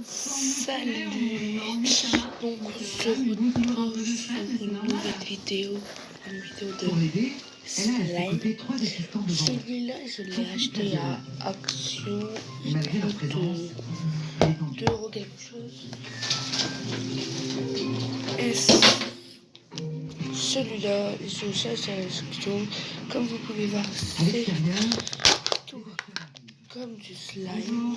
Salut, donc on se retrouve pour une nouvelle vidéo, une vidéo de slime. Celui-là je l'ai acheté à Action, il coûte 2 € quelque chose. Et celui-là, je cherche à Action, comme vous pouvez voir, c'est tout comme du slime.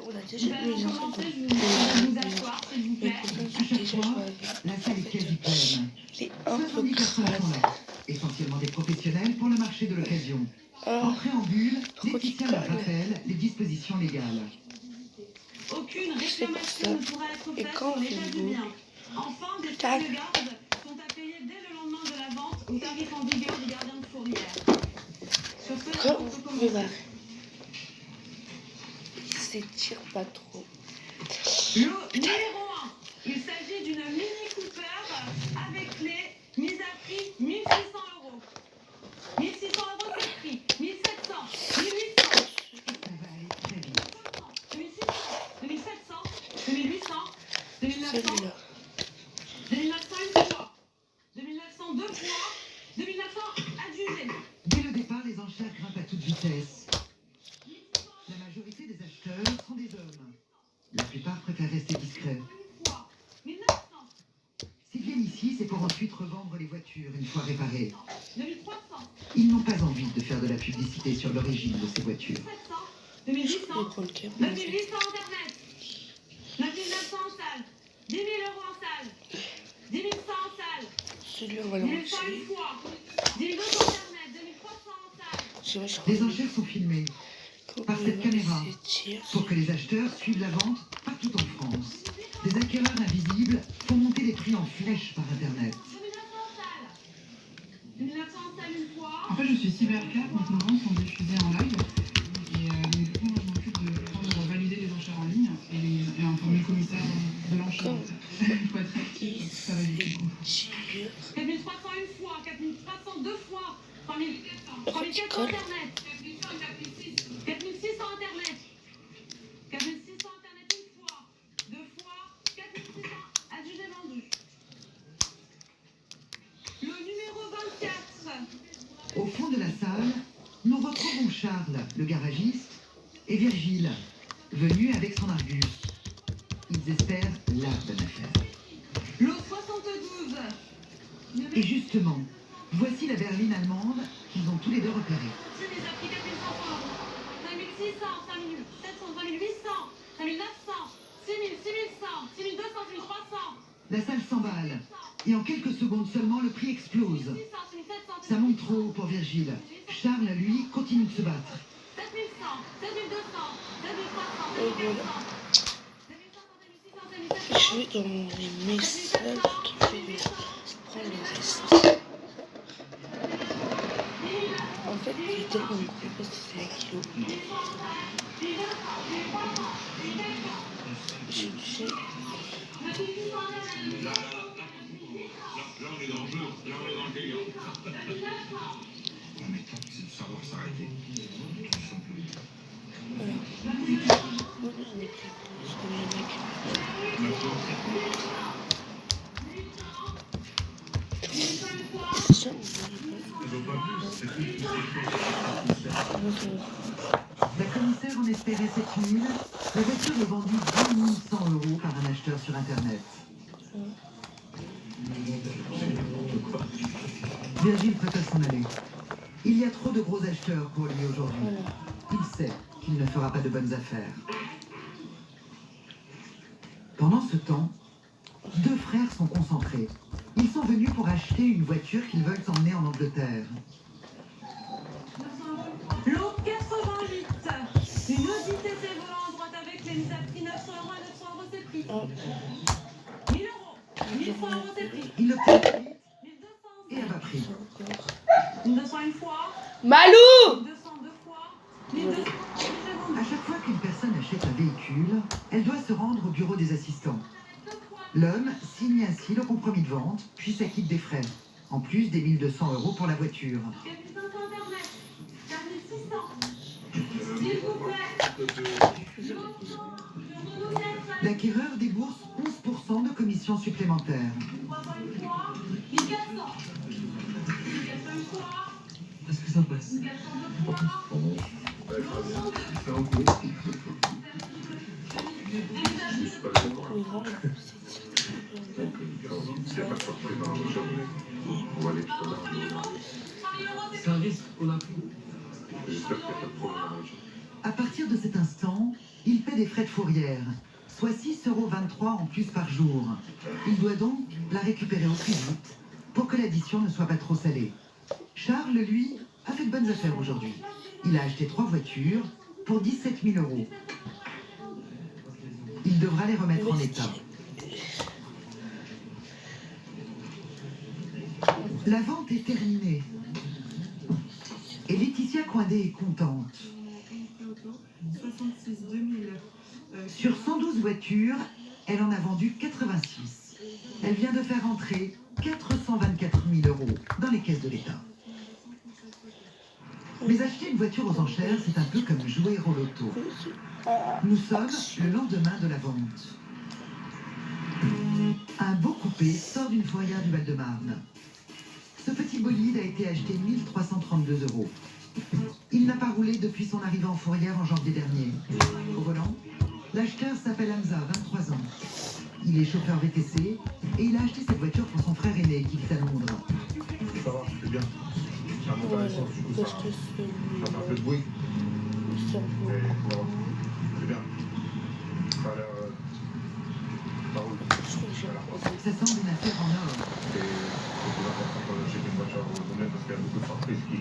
On a déjà mes enfants, mes cousins sont déjà choisis. C'est un peu crade. Essentiellement des professionnels pour le marché de l'occasion. En préambule, Laetitia leur rappelle les dispositions légales. Aucune réclamation ne pourra être faite sur l'état du bien. Enfin, des frais de garde sont à payer dès le lendemain de la vente au tarif en vigueur du gardien de fourrière. Sur ce, Comme vous pouvez voir, il s'étire pas trop. Lot numéro 1. Il s'agit d'une Mini Cooper avec clé, mise à prix 1 600 €. 1 600 € c'est le prix. 1 700, 1 800, 2 600, 2 700, 2 800, 2 900, 2 900 une fois, 2 900 deux fois, 2 900 adjugé. Dès le départ, les enchères grimpent à toute vitesse. La majorité des acheteurs sont des hommes. La plupart préfèrent rester discrets. S'ils viennent ici, c'est pour ensuite revendre les voitures une fois réparées. Ils n'ont pas envie de faire de la publicité sur l'origine de ces voitures. 2800, 9800 internet, 9900 en salle, 10 000 € en salle, 10 100 en salle, Celui-là, on va le 10 100 une fois, 10 200 internet, 2300 en salle. Les enchères sont filmées par cette caméra pour que les acheteurs suivent la vente partout en France. Des acquéreurs invisibles font monter les prix en flèche par Internet. 2900 en salle une fois. En fait, je suis cybercap, donc nos ventes sont diffusées en live. Et donc, du coup, moi, je m'occupe de valider les enchères en ligne et informer le commissaire de l'enchère. Il faut être actif, ça va vite. 4300 une fois, 4300 deux fois, 3400 internet, 4600 internet, 4600 internet une fois, deux fois, 4600 adjugé vendu. Le numéro 24. Au fond de la salle, nous retrouvons Charles, le garagiste, et Virgile, venu avec son Argus. Ils espèrent la bonne affaire. Lot 72. Et justement, voici la berline allemande qu'ils ont tous les deux repérée. C'est des applis 4500 €, 5600, 5700, 5800, 5900, 6000, 6100, 6200, 6300. La salle s'emballe, et en quelques secondes seulement, le prix explose. Ça monte trop haut pour Virgile. Charles, lui, continue de se battre. 7100, 7200, 7300, 7400. Je vais dans les messages, je vais prendre le reste. En fait, il est tellement gros parce que c'est 1 kilo. J'ai obligé. Là, on est dans le jeu, là, on est dans le délire. En même temps, c'est de savoir s'arrêter. Voilà. Moi, j'en ai pris plus que les mecs. C'est ça, La commissaire en espérait 7000. La voiture est vendue 10 100 € par un acheteur sur Internet. Virgile préfère s'en aller. Il y a trop de gros acheteurs pour lui aujourd'hui. Il sait qu'il ne fera pas de bonnes affaires. Pendant ce temps, deux frères sont concentrés. Ils sont venus pour acheter une voiture qu'ils veulent emmener en Angleterre. Lot 88. Une Audi TT volant en droite avec les mises à prix 900 € et 900 € c'est prix. 1000 €, 1100 € c'est prix. Il l'obtient vite 1200 et à bas prix. 1200 une fois. Malou! 200 deux fois. 1200 À chaque fois qu'une personne achète un véhicule, elle doit se rendre au bureau des assistants. L'homme signe ainsi le compromis de vente, puis s'acquitte des frais, en plus des 1200 € pour la voiture. 4500 internet. 4600. S'il vous plaît. L'acquéreur débourse 11% de commission supplémentaire. Est-ce que ça passe? C'est un risque qu'on a pris. À partir de cet instant, il paie des frais de fourrière, soit 6,23 € en plus par jour. Il doit donc la récupérer au plus vite pour que l'addition ne soit pas trop salée. Charles, lui, a fait de bonnes affaires aujourd'hui. Il a acheté 3 voitures pour 17 000 €. Il devra les remettre en état. La vente est terminée. Et Laetitia Coindé est contente. Sur 112 voitures, elle en a vendu 86. Elle vient de faire entrer 424 000 € dans les caisses de l'État. Mais acheter une voiture aux enchères, c'est un peu comme jouer au loto. Nous sommes le lendemain de la vente. Un beau coupé sort d'une fourrière du Val-de-Marne. Ce petit bolide a été acheté 1 332 €. Il n'a pas roulé depuis son arrivée en fourrière en janvier dernier. Au volant, l'acheteur s'appelle Hamza, 23 ans. Il est chauffeur VTC et il a acheté cette voiture pour son frère aîné qui vit à Londres. Ça va, c'est bien. C'est un montant à l'essence, du coup, ça fait un peu de bruit. Mais ça va. C'est bien. Ça a l'air... ça roule. Voilà. Ça semble une affaire en or. C'est plus important quand on achète une voiture neuve parce qu'il y a beaucoup de surprises qui